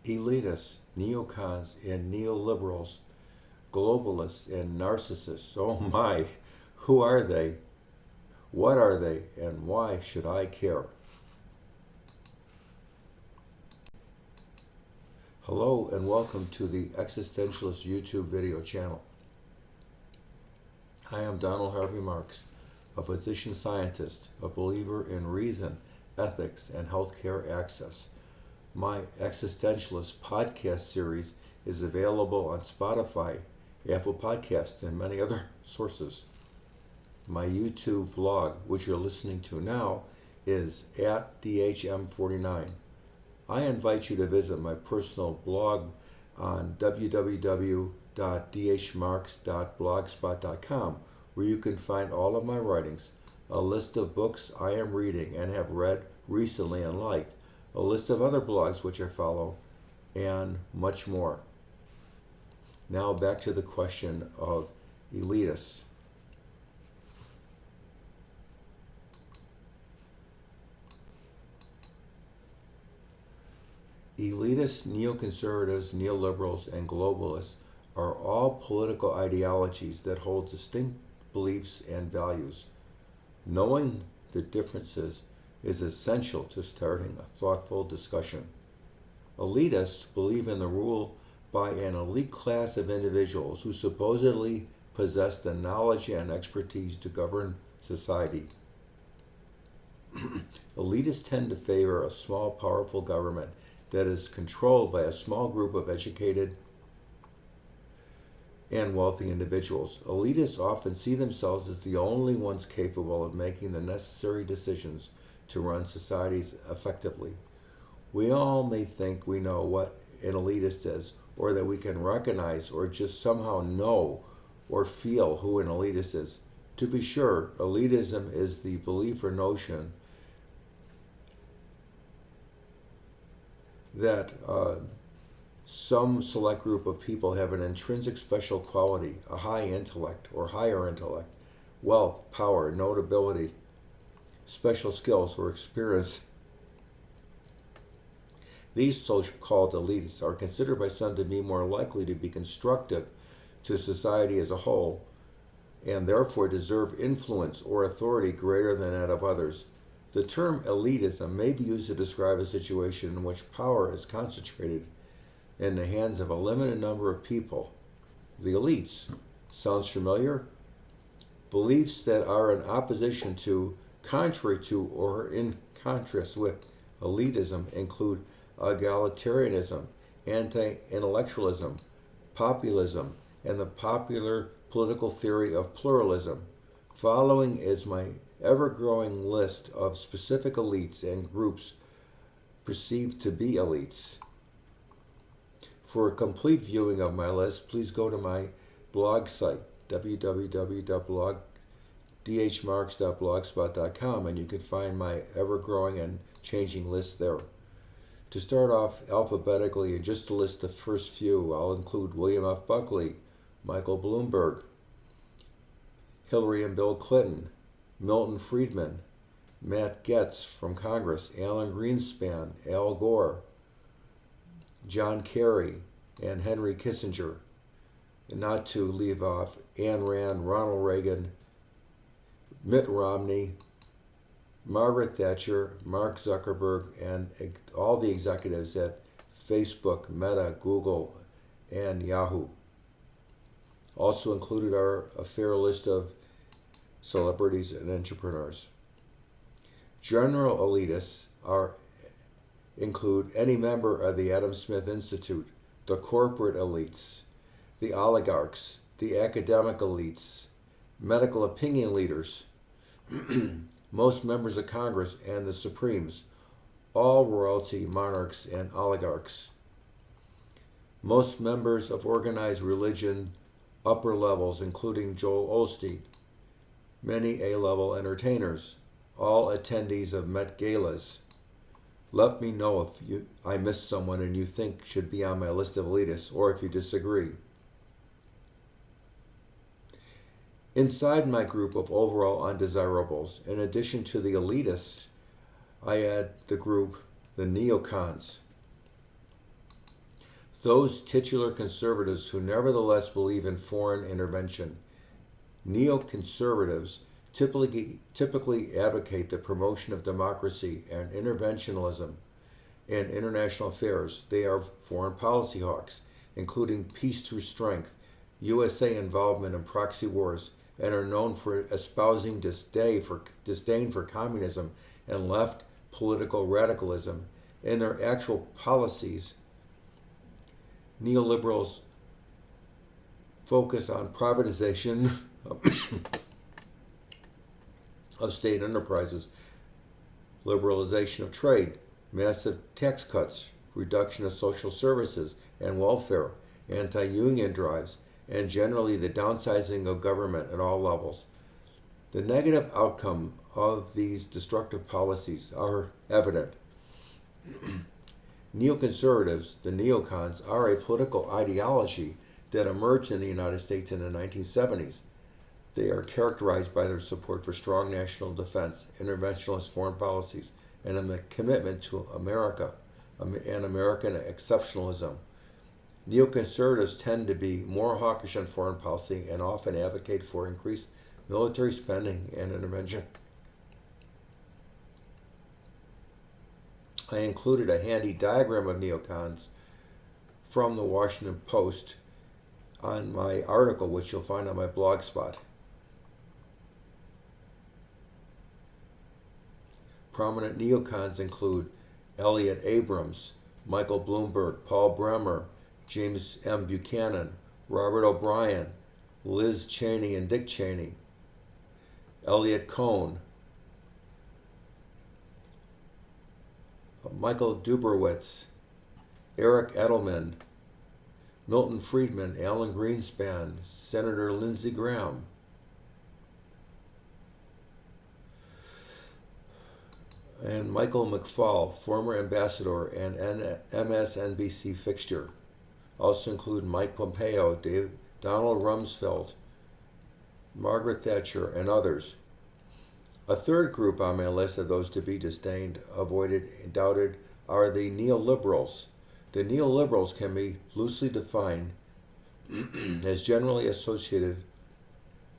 Elitists, Neocons, and Neoliberals, Globalists, and narcissists. Oh my, who are they? What are they? And why should I care? Hello and welcome to the Existentialist YouTube video channel. I am Donald Harvey Marks, a physician scientist, a believer in reason, ethics, and healthcare access. My Existentialist podcast series is available on Spotify, Apple Podcasts, and many other sources. My YouTube vlog, which you're listening to now, is at DHM49. I invite you to visit my personal blog on www.dhmarks.blogspot.com, where you can find all of my writings, a list of books I am reading and have read recently and liked, a list of other blogs which I follow, and much more. Now back to the question of elitists. Elitists, neoconservatives, neoliberals, and globalists are all political ideologies that hold distinct beliefs and values. Knowing the differences is essential to starting a thoughtful discussion. Elitists believe in the rule by an elite class of individuals who supposedly possess the knowledge and expertise to govern society. Elitists tend to favor a small, powerful government that is controlled by a small group of educated and wealthy individuals. Elitists often see themselves as the only ones capable of making the necessary decisions to run societies effectively. We all may think we know what an elitist is, or that we can recognize or just somehow know or feel who an elitist is. To be sure, elitism is the belief or notion that some select group of people have an intrinsic special quality, a high intellect or higher intellect, wealth, power, notability, special skills, or experience. These so-called elites are considered by some to be more likely to be constructive to society as a whole, and therefore deserve influence or authority greater than that of others. The term elitism may be used to describe a situation in which power is concentrated in the hands of a limited number of people. The elites. Sounds familiar? Beliefs that are in opposition to, contrary to, or in contrast with elitism include egalitarianism, anti-intellectualism, populism, and the popular political theory of pluralism. Following is my ever-growing list of specific elites and groups perceived to be elites. For a complete viewing of my list, please go to my blog site, www.dhmarks.blogspot.com, and you can find my ever-growing and changing list there. To start off alphabetically and just to list the first few, I'll include William F. Buckley, Michael Bloomberg, Hillary and Bill Clinton, Milton Friedman, Matt Gaetz from Congress, Alan Greenspan, Al Gore, John Kerry, and Henry Kissinger. And not to leave off Ayn Rand, Ronald Reagan, Mitt Romney, Margaret Thatcher, Mark Zuckerberg, and all the executives at Facebook, Meta, Google, and Yahoo. Also included are a fair list of celebrities and entrepreneurs. General elitists include any member of the Adam Smith Institute, the corporate elites, the oligarchs, the academic elites, medical opinion leaders, most members of Congress and the Supremes, all royalty, monarchs, and oligarchs, most members of organized religion, upper levels, including Joel Osteen, many A-level entertainers, all attendees of Met Galas. Let me know if I missed someone and you think should be on my list of elitists, or if you disagree. Inside my group of overall undesirables, in addition to the elitists, I add the group the Neocons. those titular conservatives who nevertheless believe in foreign intervention. Neoconservatives typically advocate the promotion of democracy and interventionism in international affairs. They are foreign policy hawks, including peace through strength, USA involvement in proxy wars, and are known for espousing disdain for communism and left political radicalism. In their actual policies, neoliberals focus on privatization of state enterprises, liberalization of trade, massive tax cuts, reduction of social services and welfare, anti-union drives, and generally the downsizing of government at all levels. The negative outcome of these destructive policies are evident. Neoconservatives, the neocons, are a political ideology that emerged in the United States in the 1970s. They are characterized by their support for strong national defense, interventionist foreign policies, and a commitment to America and American exceptionalism. Neoconservatives tend to be more hawkish on foreign policy and often advocate for increased military spending and intervention. I included a handy diagram of neocons from the Washington Post on my article, which you'll find on my blog spot. Prominent neocons include Elliot Abrams, Michael Bloomberg, Paul Bremer, James M. Buchanan, Robert O'Brien, Liz Cheney and Dick Cheney, Elliot Cohn, Michael Duberwitz, Eric Edelman, Milton Friedman, Alan Greenspan, Senator Lindsey Graham, and Michael McFaul, former ambassador and MSNBC fixture. Also include Mike Pompeo, Donald Rumsfeld, Margaret Thatcher, and others. A third group on my list of those to be disdained, avoided, and doubted are the neoliberals. The neoliberals can be loosely defined as generally associated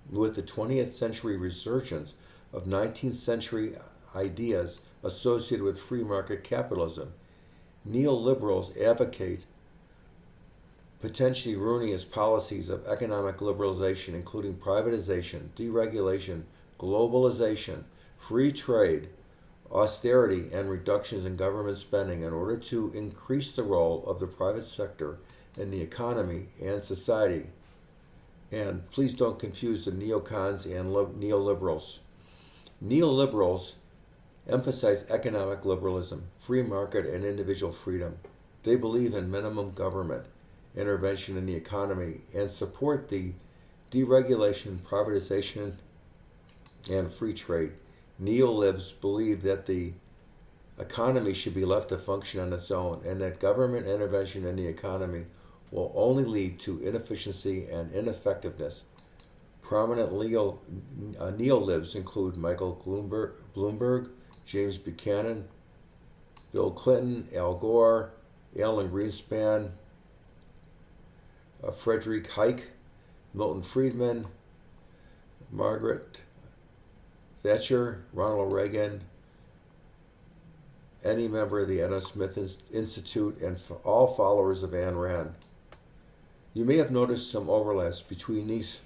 with the 20th century resurgence of 19th century ideas associated with free market capitalism. Neoliberals advocate potentially ruinous policies of economic liberalization, including privatization, deregulation, globalization, free trade, austerity, and reductions in government spending in order to increase the role of the private sector in the economy and society. And please don't confuse the neocons and neoliberals. Neoliberals emphasize economic liberalism, free market, and individual freedom. They believe in minimum government intervention in the economy and support the deregulation, privatization, and free trade. Neolibs believe that the economy should be left to function on its own and that government intervention in the economy will only lead to inefficiency and ineffectiveness. Prominent neolibs include Michael Bloomberg, James Buchanan, Bill Clinton, Al Gore, Alan Greenspan, Frederick Hayek, Milton Friedman, Margaret Thatcher, Ronald Reagan, any member of the Adam Smith Institute, and all followers of Ayn Rand. You may have noticed some overlaps between these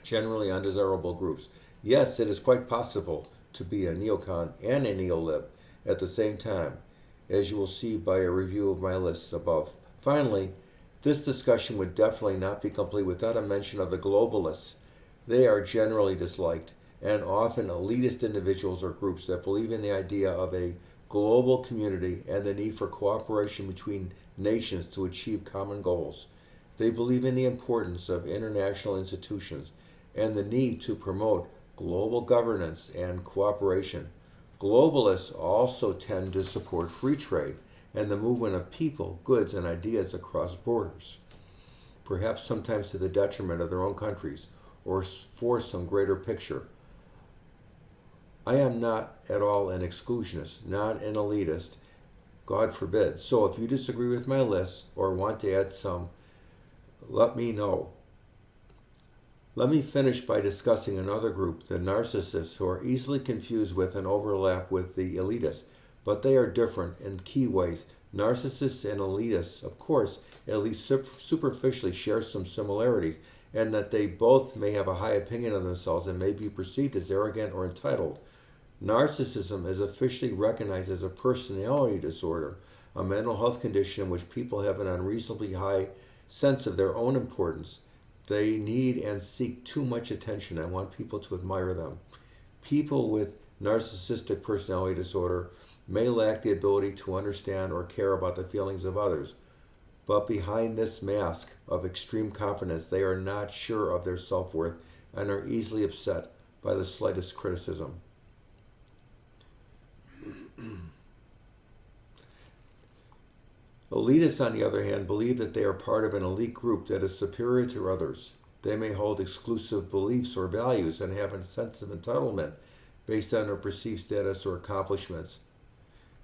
generally undesirable groups. Yes, it is quite possible to be a neocon and a neolib at the same time, as you will see by a review of my lists above. Finally, this discussion would definitely not be complete without a mention of the globalists. They are generally disliked and often elitist individuals or groups that believe in the idea of a global community and the need for cooperation between nations to achieve common goals. They believe in the importance of international institutions and the need to promote global governance and cooperation. Globalists also tend to support free trade and the movement of people, goods, and ideas across borders, perhaps sometimes to the detriment of their own countries or for some greater picture. I am not at all an exclusionist, not an elitist. God forbid. So if you disagree with my list or want to add some, let me know. Let me finish by discussing another group, the narcissists, who are easily confused with and overlap with the elitists, but they are different in key ways. Narcissists and elitists, of course, at least superficially share some similarities, and that they both may have a high opinion of themselves and may be perceived as arrogant or entitled. Narcissism is officially recognized as a personality disorder, a mental health condition in which people have an unreasonably high sense of their own importance. They need and seek too much attention and want people to admire them. People with narcissistic personality disorder may lack the ability to understand or care about the feelings of others, but behind this mask of extreme confidence, they are not sure of their self-worth and are easily upset by the slightest criticism. Elitists, on the other hand, believe that they are part of an elite group that is superior to others. They may hold exclusive beliefs or values and have a sense of entitlement based on their perceived status or accomplishments.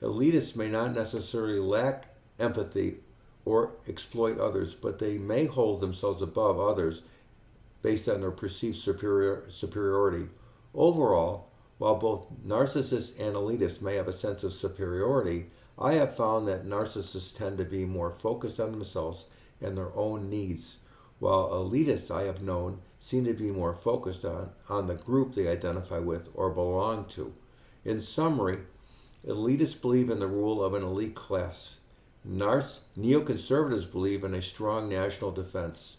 Elitists may not necessarily lack empathy or exploit others, but they may hold themselves above others based on their perceived superiority. Overall, while both narcissists and elitists may have a sense of superiority, I have found that narcissists tend to be more focused on themselves and their own needs, while elitists I have known seem to be more focused on the group they identify with or belong to. In summary, elitists believe in the rule of an elite class. Neoconservatives believe in a strong national defense.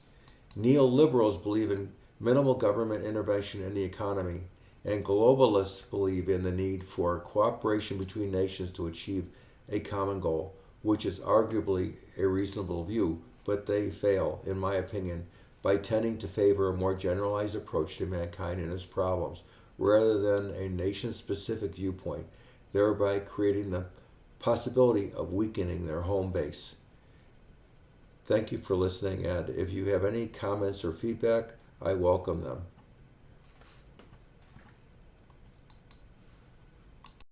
Neoliberals believe in minimal government intervention in the economy. And globalists believe in the need for cooperation between nations to achieve a common goal, which is arguably a reasonable view, but they fail, in my opinion, by tending to favor a more generalized approach to mankind and its problems, rather than a nation-specific viewpoint, thereby creating the possibility of weakening their home base. Thank you for listening, and if you have any comments or feedback, I welcome them.